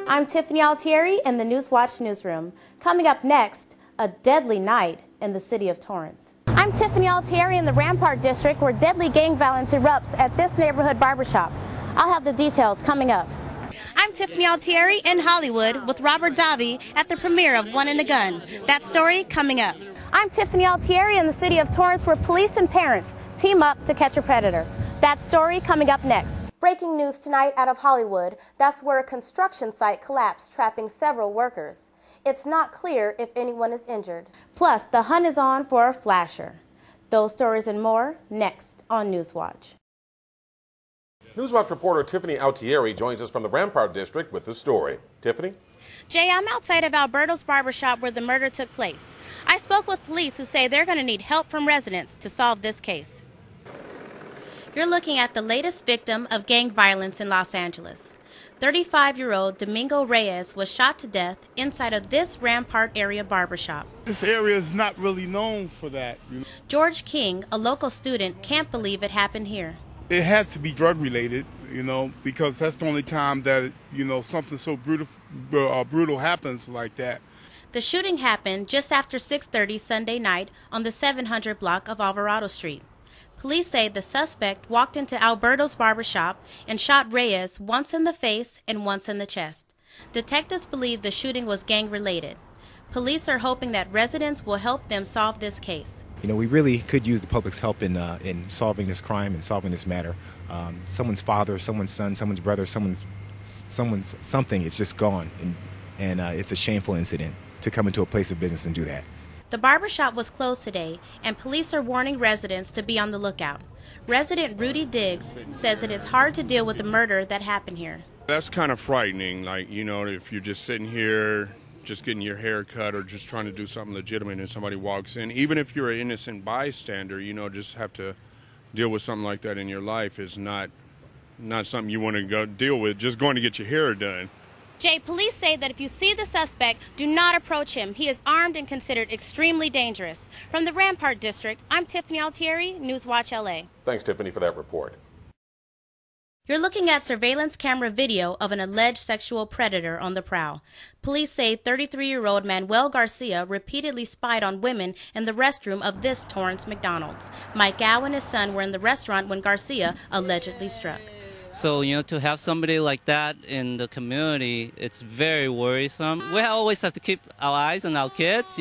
I'm Tiffani Altieri in the Newswatch newsroom. Coming up next, a deadly night in the city of Torrance. I'm Tiffani Altieri in the Rampart District, where deadly gang violence erupts at this neighborhood barbershop. I'll have the details coming up. I'm Tiffani Altieri in Hollywood with Robert Davi at the premiere of One in a Gun. That story coming up. I'm Tiffani Altieri in the city of Torrance, where police and parents team up to catch a predator. That story coming up next. Breaking news tonight out of Hollywood. That's where a construction site collapsed, trapping several workers. It's not clear if anyone is injured. Plus, the hunt is on for a flasher. Those stories and more next on Newswatch. Newswatch reporter Tiffani Altieri joins us from the Rampart District with the story. Tiffani? Jay, I'm outside of Alberto's Barbershop where the murder took place. I spoke with police who say they're going to need help from residents to solve this case. You're looking at the latest victim of gang violence in Los Angeles. 35-year-old Domingo Reyes was shot to death inside of this Rampart area barbershop. This area is not really known for that. George King, a local student, can't believe it happened here. It has to be drug related, because that's the only time that, something so brutal happens like that. The shooting happened just after 6:30 Sunday night on the 700 block of Alvarado Street. Police say the suspect walked into Alberto's barbershop and shot Reyes once in the face and once in the chest. Detectives believe the shooting was gang-related. Police are hoping that residents will help them solve this case. We really could use the public's help in solving this crime and solving this matter. Someone's father, someone's son, someone's brother, someone's something is just gone, and it's a shameful incident to come into a place of business and do that. The barbershop was closed today, and police are warning residents to be on the lookout. Resident Rudy Diggs says it is hard to deal with the murder that happened here. That's kind of frightening, if you're just sitting here, just getting your hair cut or just trying to do something legitimate and somebody walks in. Even if you're an innocent bystander, just have to deal with something like that in your life is not something you want to go deal with, just going to get your hair done. Jay, police say that if you see the suspect, do not approach him. He is armed and considered extremely dangerous. From the Rampart District, I'm Tiffani Altieri, Newswatch LA. Thanks, Tiffani, for that report. You're looking at surveillance camera video of an alleged sexual predator on the prowl. Police say 33-year-old Manuel Garcia repeatedly spied on women in the restroom of this Torrance McDonald's. Mike Gow and his son were in the restaurant when Garcia allegedly struck. So, to have somebody like that in the community, it's very worrisome. We always have to keep our eyes on our kids,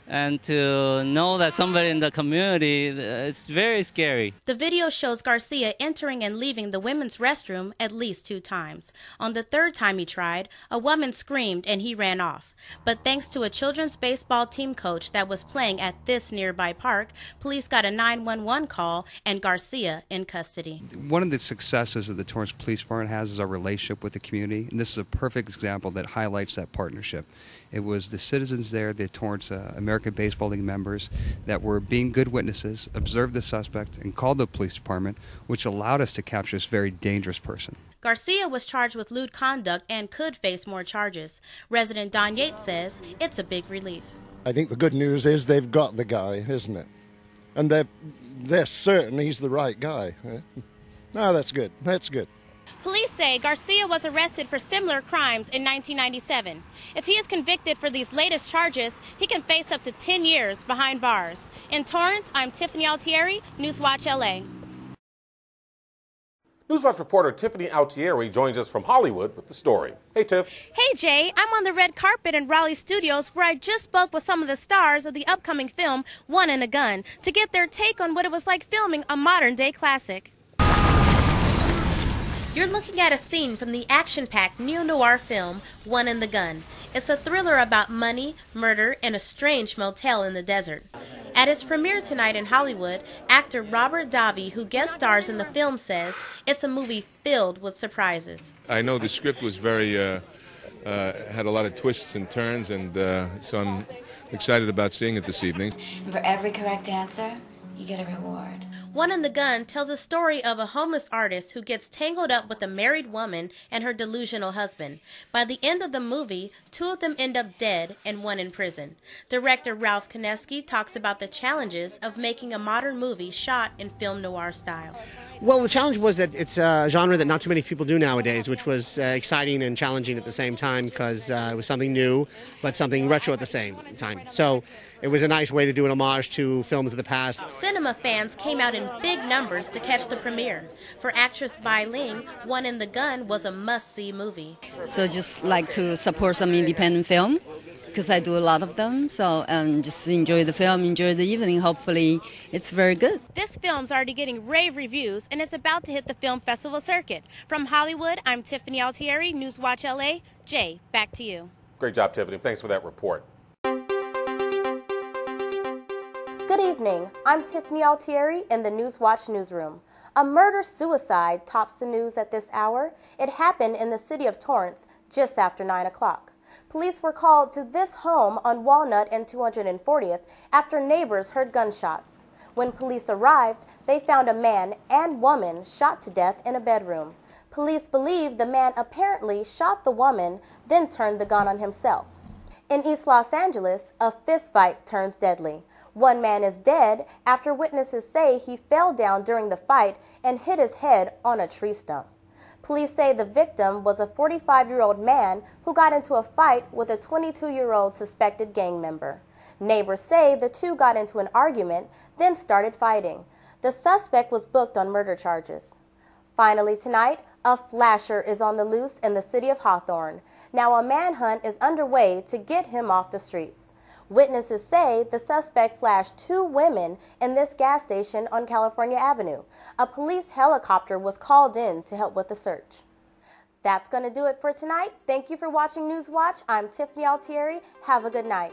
and to know that somebody in the community, it's very scary. The video shows Garcia entering and leaving the women's restroom at least 2 times. On the 3rd time he tried, a woman screamed and he ran off. But thanks to a children's baseball team coach that was playing at this nearby park, police got a 911 call and Garcia in custody. One of the successes that the Torrance Police Department has is our relationship with the community, and this is a perfect example that highlights that partnership. It was the citizens there, the Torrance American Baseball League members, that were being good witnesses, observed the suspect, and called the police department, which allowed us to capture this very dangerous person. Garcia was charged with lewd conduct and could face more charges. Resident Don Yates says it's a big relief. I think the good news is they've got the guy, isn't it? And they're certain he's the right guy. No, that's good. That's good. Police say Garcia was arrested for similar crimes in 1997. If he is convicted for these latest charges, he can face up to 10 years behind bars. In Torrance, I'm Tiffani Altieri, Newswatch LA. Newswatch reporter Tiffani Altieri joins us from Hollywood with the story. Hey, Tiff. Hey, Jay. I'm on the red carpet in Raleigh Studios where I just spoke with some of the stars of the upcoming film One in a Gun to get their take on what it was like filming a modern-day classic. You're looking at a scene from the action-packed neo-noir film One in the Gun. It's a thriller about money, murder, and a strange motel in the desert. At its premiere tonight in Hollywood, actor Robert Davi, who guest stars in the film, says it's a movie filled with surprises. I know the script was had a lot of twists and turns, and so I'm excited about seeing it this evening. And for every correct answer, you get a reward. One in the Gun tells a story of a homeless artist who gets tangled up with a married woman and her delusional husband. By the end of the movie, 2 of them end up dead and 1 in prison. Director Ralph Koneski talks about the challenges of making a modern movie shot in film noir style. Well, the challenge was that it's a genre that not too many people do nowadays, which was exciting and challenging at the same time because it was something new, but something retro at the same time. So it was a nice way to do an homage to films of the past. Cinema fans came out in big numbers to catch the premiere. For actress Bai Ling, One in the Gun was a must-see movie. So just like to support some independent film, because I do a lot of them, so just enjoy the film, enjoy the evening. Hopefully it's very good. This film's already getting rave reviews and it's about to hit the film festival circuit. From Hollywood, I'm Tiffani Altieri, Newswatch LA. Jay, back to you. Great job, Tiffany. Thanks for that report. Good evening. I'm Tiffani Altieri in the Newswatch newsroom. A murder-suicide tops the news at this hour. It happened in the city of Torrance just after 9 o'clock. Police were called to this home on Walnut and 240th after neighbors heard gunshots. When police arrived, they found a man and woman shot to death in a bedroom. Police believe the man apparently shot the woman, then turned the gun on himself. In East Los Angeles, a fistfight turns deadly. 1 man is dead after witnesses say he fell down during the fight and hit his head on a tree stump. Police say the victim was a 45-year-old man who got into a fight with a 22-year-old suspected gang member. Neighbors say the 2 got into an argument, then started fighting. The suspect was booked on murder charges. Finally tonight, a flasher is on the loose in the city of Hawthorne. Now a manhunt is underway to get him off the streets. Witnesses say the suspect flashed 2 women in this gas station on California Avenue. A police helicopter was called in to help with the search. That's going to do it for tonight. Thank you for watching Newswatch. I'm Tiffani Altieri. Have a good night.